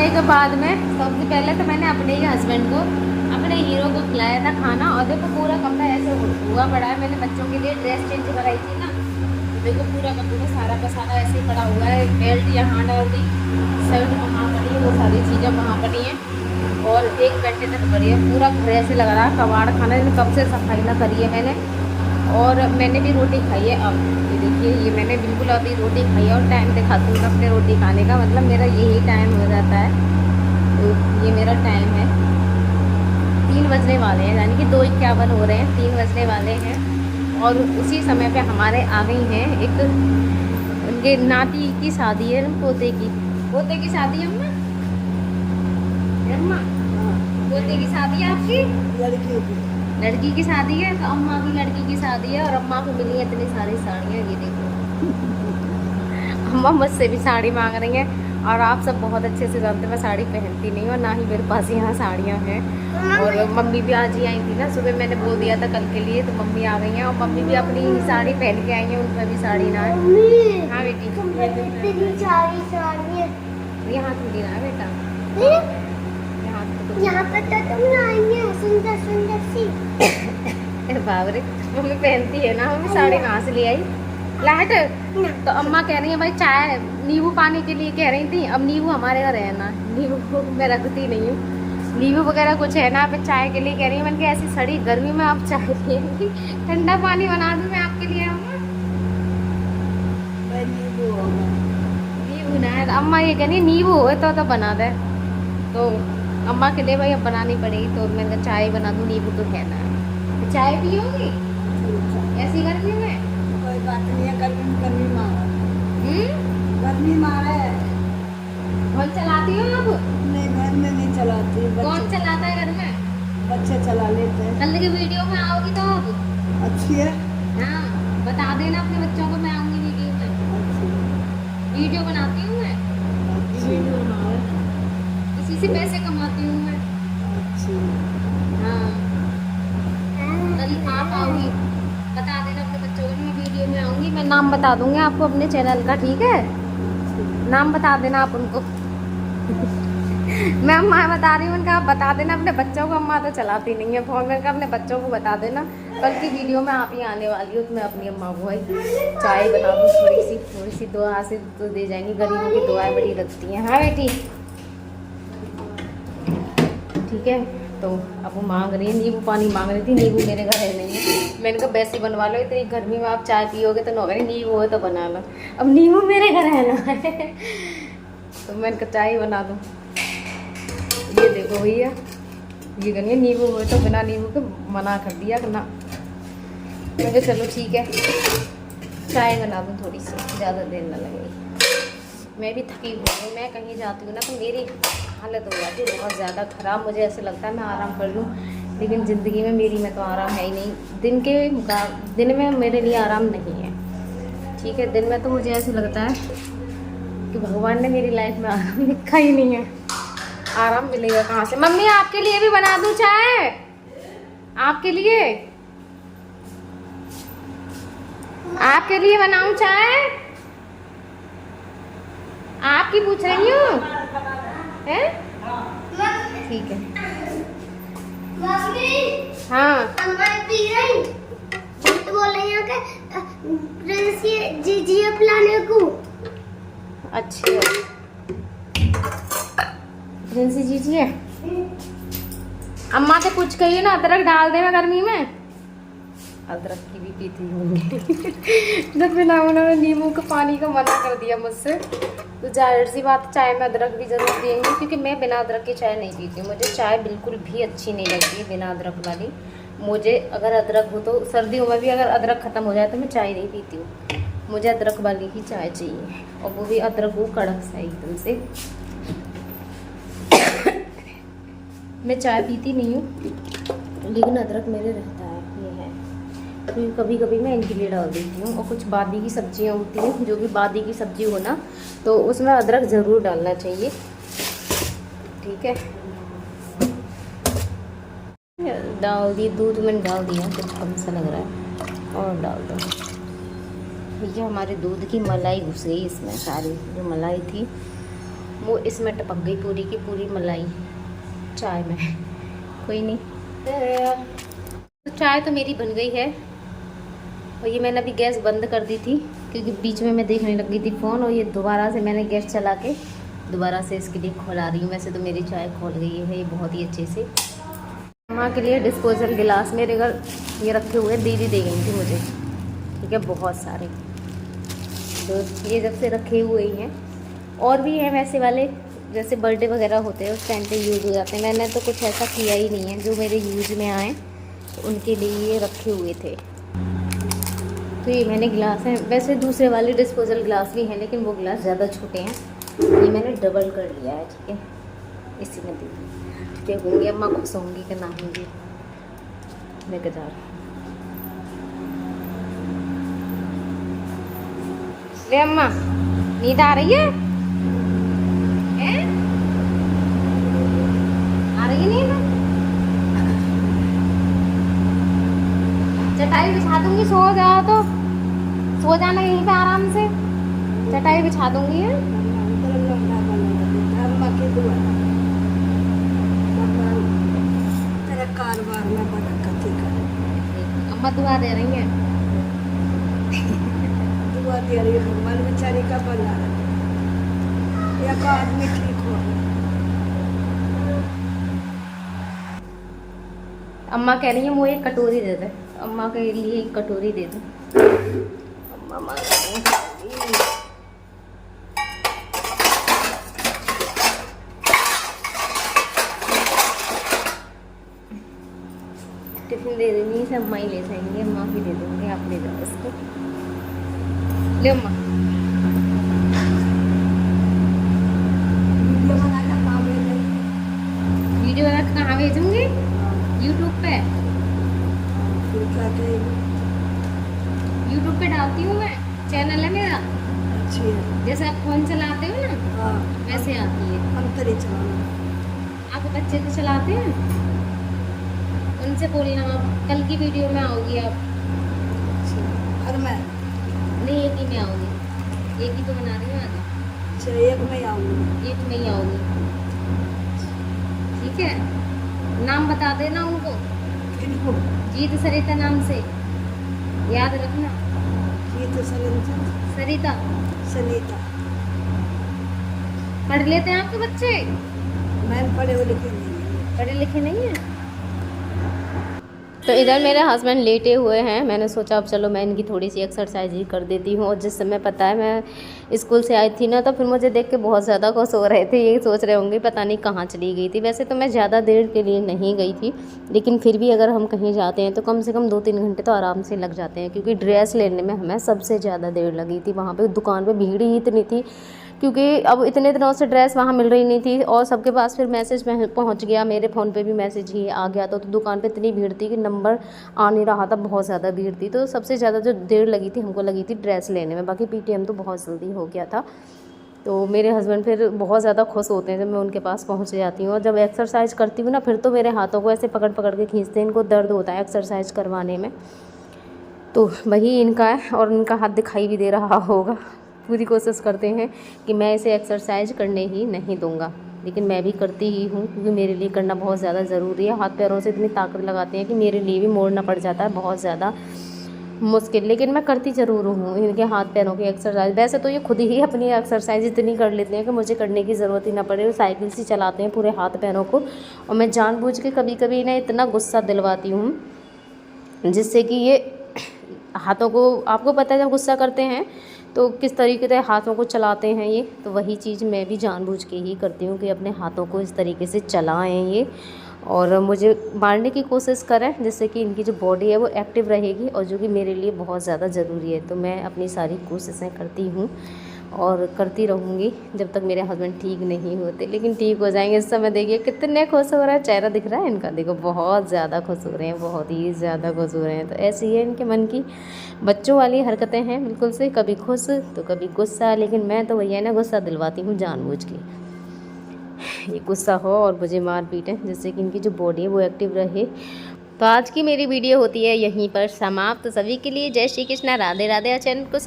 आने के बाद में सबसे पहले तो मैंने अपने ही हस्बैंड को, अपने हीरो को खिलाया था खाना। और देखो पूरा कमरा ऐसे हुआ पड़ा है। मैंने बच्चों के लिए ड्रेस चेंज कराई थी ना, देखो पूरा का पूरा सारा का सारा ऐसे ही पड़ा हुआ है। बेल्ट यहाँ डाल दी, शर्ट वहाँ पड़ी है, वो सारी चीज़ें वहाँ पड़ी हैं। और एक घंटे तक पड़ी है। पूरा घर ऐसे लग रहा है कबाड़ खाना, कब से सफाई ना करी है मैंने। और मैंने भी रोटी खाई है। अब ये देखिए, ये मैंने बिल्कुल अभी रोटी खाई है। और टाइम दिखाती हूँ अपने रोटी खाने का, मतलब मेरा यही टाइम हो जाता है। तो ये मेरा टाइम है, 3 बजने वाले हैं, यानी कि 2:51 हो रहे हैं, 3 बजने वाले हैं। और उसी समय पे हमारे आ गई हैं एक, उनके नाती की शादी है, पोते की शादी है। अम्मा अम्मा पोते की शादी है आपकी? लड़की की शादी है। तो अम्मा की लड़की की शादी है और अम्मा को मिली है इतनी सारी साड़ियाँ। ये देखो अम्मा मुझसे भी साड़ी मांग रही हैं। और आप सब बहुत अच्छे से जानते हैं मैं साड़ी पहनती नहीं हूँ, ना ही मेरे पास यहाँ साड़ियाँ हैं। और मम्मी भी आज ही आई थी ना, सुबह मैंने बोल दिया था कल के लिए, तो मम्मी आ गई हैं। और मम्मी भी अपनी साड़ी पहन के आई हैं, उनमें भी साड़ी ना है। हाँ बेटी, यहाँ थोड़ी ना है बेटा, यहाँ पर तो तुम लाई हैं सुंदर सुंदर सी। बाबरे, मम्मी पहनती है ना, मम्मी साड़ी कहाँ से ले आई? लाइट। तो अम्मा कह रही है भाई चाय नींबू पानी के लिए कह रही थी। अब नींबू हमारे घर है ना, नींबू मैं रखती नहीं हूँ, नींबू वगैरह कुछ है ना। अब चाय के लिए कह रही है। मैंने कहा ऐसी सड़ी गर्मी में आप चाय पिएंगी, ठंडा पानी बना दूँ मैं आपके लिए? नींबू ना है। अम्मा ये कह रही नींबू हो तो बना दे। तो अम्मा के लिए भाई अब बनानी पड़ेगी। तो मैंने कहा चाय बना दूँ, नींबू तो है ना। तो चाय पियोगी ऐसी गर्मी में? कोई बात नहीं है, गर्मी मारा, गर्मी मारा है। फोन चलाती हो आप? नहीं, घर में नहीं चलाती। कौन चलाता है घर में? बच्चे चला लेते हैं। कल की वीडियो में आओगी तो आप? अच्छी है। हाँ, बता देना अपने बच्चों को मैं आऊंगी वीडियो में। अच्छी वीडियो बनाती हूँ मैं, वीडियो बनाओ। इसी से पैसे कमाती हूँ मैं। अच्छी। हाँ, कल आप आओगी, बता देना अपने बच्चों को मैं वीडियो में आऊंगी। मैं नाम बता दूंगी आपको अपने चैनल का, ठीक है? नाम बता देना आप उनको। मैं अम्मा बता रही हूँ, उनका आप बता देना अपने बच्चों को। अम्मा तो चलाती नहीं है फोन, में अपने बच्चों को बता देना कल की वीडियो में आप ही आने वाली हो। तो मैं अपनी अम्मा को भाई चाय बना दूँ, थोड़ी सी दुआ से तो दे जाएंगी, गरीबों की दुआएं बड़ी लगती हैं। हाँ बेटी, ठीक है। तो अब वो मांग रही है, नींबू पानी मांग रही थी। नींबू मेरे घर है नहीं है, मैंने कहा वैसे ही बनवा लो, इतनी गर्मी में आप चाय पियोगे तो नौकरी नींबू हो तो बना लो। अब नींबू मेरे घर है ना तो मैंने कहा चाय बना दूँ। ये देखो भैया, ये करेंगे नींबू हो तो बिना नींबू के मना कर दिया ना। मैं कहा चलो ठीक है, चाय बना दूँ थोड़ी सी, ज़्यादा देर ना लगेगी। मैं भी थकी हुई हूँ, मैं कहीं जाती हूँ ना तो मेरी हालत हो जाती है बहुत ज़्यादा ख़राब। मुझे ऐसे लगता है मैं आराम कर लूँ, लेकिन ज़िंदगी में मेरी में तो आराम है ही नहीं। दिन में मेरे लिए आराम नहीं है, ठीक है? दिन में तो मुझे ऐसे लगता है कि भगवान ने मेरी लाइफ में आराम लिखा ही नहीं है। आराम मिलेगा कहाँ से? मम्मी आपके लिए भी बना दूँ चाय? आपके लिए बनाऊँ चाय? आपकी पूछ रही हूँ, हैं? ठीक है। हाँ, तो बोल रही हूँ कि जी प्लाने को। अच्छा, प्रिंसी जी है। अम्मा से कुछ कहिए ना, अदरक डाल दे मैं गर्मी में। अदरक की भी पीती हूँ तो बिना उन्होंने नींबू का पानी का मना कर दिया मुझसे, तो जाहिर सी बात चाय में अदरक भी जरूर देंगे, क्योंकि मैं बिना अदरक की चाय नहीं पीती हूँ। मुझे चाय बिल्कुल भी अच्छी नहीं लगती है बिना अदरक वाली। मुझे अगर अदरक हो तो सर्दियों में भी अगर अदरक ख़त्म हो जाए तो मैं चाय नहीं पीती हूँ, मुझे अदरक वाली ही चाय चाहिए, और वो भी अदरक वो कड़क सा एकदम से। मैं चाय पीती नहीं हूँ, लेकिन अदरक मेरे रहता है, ये है। फिर कभी कभी मैं इनके लिए डाल देती हूँ। और कुछ बादी की सब्जियाँ होती हैं, जो भी बादी की सब्जी हो ना, तो उसमें अदरक ज़रूर डालना चाहिए, ठीक है? डाल दी, दूध मैंने डाल दिया, कुछ कम सा लग रहा है, और डाल दो। ये हमारे दूध की मलाई घुस गई इसमें, सारी जो मलाई थी वो इसमें टपक गई पूरी की पूरी मलाई चाय में। कोई नहीं, तो चाय तो मेरी बन गई है। और ये मैंने अभी गैस बंद कर दी थी क्योंकि बीच में मैं देखने लगी थी फ़ोन, और ये दोबारा से मैंने गैस चला के दोबारा से इसके लिए खोला रही हूँ। वैसे तो मेरी चाय खोल गई है ये बहुत ही अच्छे से। अम्मा के लिए डिस्पोजल गिलास मेरे घर ये रखे हुए दीदी दे गई थी मुझे, ठीक है, बहुत सारे। तो ये जब से रखे हुए ही हैं, और भी हैं वैसे वाले, जैसे बर्थडे वगैरह होते हैं उस टाइम पे यूज़ हो जाते हैं। मैंने तो कुछ ऐसा किया ही नहीं है, जो मेरे यूज़ में आए तो उनके लिए ये रखे हुए थे। तो ये मैंने गिलास हैं, वैसे दूसरे वाले डिस्पोजल गिलास भी हैं लेकिन वो गिलास ज़्यादा छोटे हैं, ये मैंने डबल कर लिया है, ठीक है, इसी में दी। ठीक है, होंगी अम्मा खुश होंगी कि ना होंगी, मैं जा रही ले। अम्मा नींद आ रही है? हैं? आ रही है नींद? चटाई बिछा दूंगी, सो जाओ तो सो जाना यहीं पे आराम से, चटाई बिछा दूंगी है। तेरा कारोबार में बरकत ही करे। अम्मा दुआ दे रही हैं। दुआ दे रही है भगवान बेचारी का बना रहे, एक आदमी ठीक हो। अम्मा कह रही है वो एक कटोरी दे दे, अम्मा के लिए एक कटोरी दे दो। अम्मा मांग रही हैं। टिफिन दे देनी है, अम्मा ही ले जाएंगे, अम्मा भी दे देंगे, आप ले जाओ इसको। ले अम्मा। वीडियो बना के कहाँ भेजूंगी? यूट्यूब पे, यूट्यूब पे डालती हूँ मैं, चैनल है मेरा। अच्छी है, जैसे आप फोन चलाते हो ना, हाँ वैसे आती है। हम तरी चलाना। आप बच्चे तो चलाते हैं, उनसे बोलना आप कल की वीडियो में आओगी आप। और मैं नहीं, एक ही में आओगी, एक ही तो बना रही हूँ आज। अच्छा, एक में आऊँगी। एक में ही आओगी, ठीक है। नाम बता देना उनको, इनको जीत सरिता नाम से याद रखना। जीत सरिता सनीता। पढ़ लेते हैं आपके बच्चे? मैं पढ़े हुए लिखे नहीं है। पढ़े लिखे नहीं हैं। तो इधर मेरे हस्बैंड लेटे हुए हैं, मैंने सोचा अब चलो मैं इनकी थोड़ी सी एक्सरसाइज ही कर देती हूँ। और जिस समय पता है मैं स्कूल से आई थी ना, तो फिर मुझे देख के बहुत ज़्यादा खुश हो रहे थे, ये सोच रहे होंगे पता नहीं कहाँ चली गई थी। वैसे तो मैं ज़्यादा देर के लिए नहीं गई थी, लेकिन फिर भी अगर हम कहीं जाते हैं तो कम से कम 2-3 घंटे तो आराम से लग जाते हैं, क्योंकि ड्रेस लेने में हमें सबसे ज़्यादा देर लगी थी। वहाँ पर दुकान पर भीड़ ही इतनी थी, क्योंकि अब इतने दिनों से ड्रेस वहाँ मिल रही नहीं थी, और सबके पास फिर मैसेज पहुँच गया, मेरे फ़ोन पे भी मैसेज ही आ गया। तो दुकान पे इतनी भीड़ थी कि नंबर आ नहीं रहा था, बहुत ज़्यादा भीड़ थी। तो सबसे ज़्यादा जो देर लगी थी हमको लगी थी ड्रेस लेने में, बाकी पीटीएम तो बहुत जल्दी हो गया था। तो मेरे हस्बैंड फिर बहुत ज़्यादा खुश होते हैं जब मैं उनके पास पहुँच जाती हूँ। और जब एक्सरसाइज करती हूँ ना, फिर तो मेरे हाथों को ऐसे पकड़ पकड़ के खींचते हैं, इनको दर्द होता है एक्सरसाइज करवाने में। तो वही इनका है, और इनका हाथ दिखाई भी दे रहा होगा। पूरी कोशिश करते हैं कि मैं इसे एक्सरसाइज करने ही नहीं दूंगा, लेकिन मैं भी करती ही हूँ, क्योंकि मेरे लिए करना बहुत ज़्यादा ज़रूरी है। हाथ पैरों से इतनी ताकत लगाते हैं कि मेरे लिए भी मोड़ना पड़ जाता है, बहुत ज़्यादा मुश्किल, लेकिन मैं करती ज़रूर हूँ इनके हाथ पैरों की एक्सरसाइज। वैसे तो ये खुद ही अपनी एक्सरसाइज इतनी कर लेते हैं कि मुझे करने की ज़रूरत ही ना पड़े। वो साइकिल से चलाते हैं पूरे हाथ पैरों को, और मैं जानबूझ के कभी कभी इन्हें इतना गुस्सा दिलवाती हूँ जिससे कि ये हाथों को, आपको पता है जब गुस्सा करते हैं तो किस तरीके से हाथों को चलाते हैं ये, तो वही चीज़ मैं भी जानबूझ के ही करती हूँ कि अपने हाथों को इस तरीके से चलाएं ये, और मुझे मारने की कोशिश करें, जिससे कि इनकी जो बॉडी है वो एक्टिव रहेगी, और जो कि मेरे लिए बहुत ज़्यादा ज़रूरी है। तो मैं अपनी सारी कोशिशें करती हूँ और करती रहूँगी जब तक मेरे हस्बैंड ठीक नहीं होते, लेकिन ठीक हो जाएंगे। इस समय देखिए कितने खुश हो रहे हैं, चेहरा दिख रहा है इनका, देखो बहुत ज़्यादा खुश हो रहे हैं, बहुत ही ज़्यादा खुश हो रहे हैं। तो ऐसी ही है इनके मन की बच्चों वाली हरकतें हैं बिल्कुल से, कभी खुश तो कभी गुस्सा, लेकिन मैं तो भैया ना गुस्सा दिलवाती हूँ जानबूझ के, ये गुस्सा हो और मुझे मार पीटें, जिससे कि इनकी जो बॉडी है वो एक्टिव रहे। तो आज की मेरी वीडियो होती है यहीं पर समाप्त। तो सभी के लिए जय श्री कृष्णा, राधे राधे। चैनल को